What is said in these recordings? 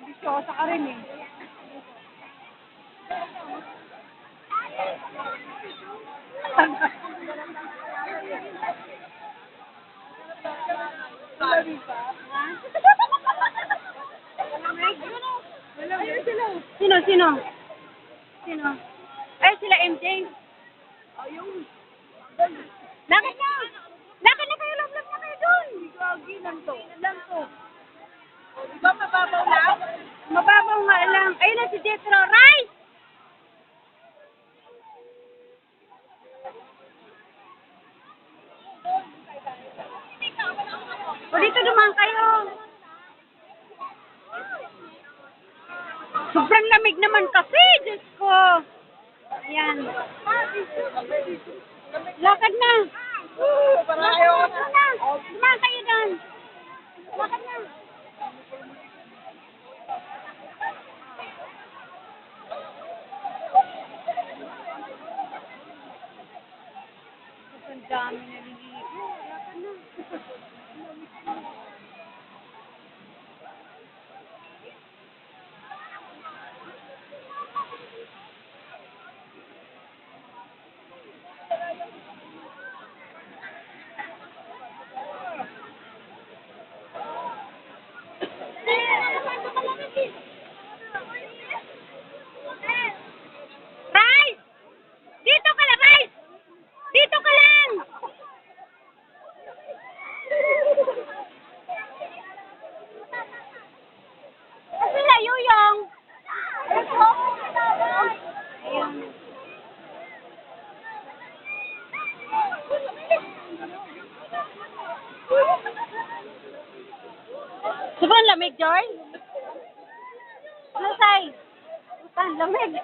Bisyosa ka rin eh. Sino? Ay, sila MJ. Lakad na! Lakad na kayo, love na kayo dun! Gagi lang to. Di ba mababaw lang? Mababaw nga lang. Ayun na si Jetro. Rice! O dito naman kayo. Sobrang lamig naman kasi. Diyos ko. Ayan. Lakad na. Dumaan kayo doon. Lakad na. Ang dami naliligo. Lakad na. Rice! Dito ka lang, Rice! Dito ka lang! Kasi na, Yuyong! Ayun. Sobrang lamig, Joy? Ano, Sai? Sobrang lamig.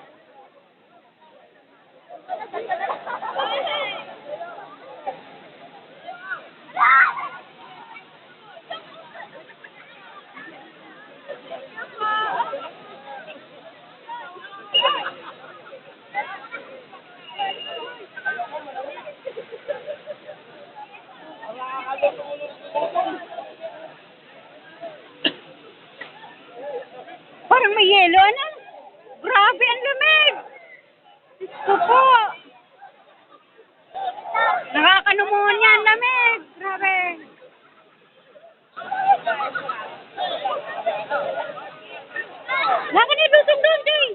Parang may yelo, ano? Grabe, ang lamig! Gusto po! Nakakanumunya, ang lamig! Grabe! Laka na lusong doon, Jay!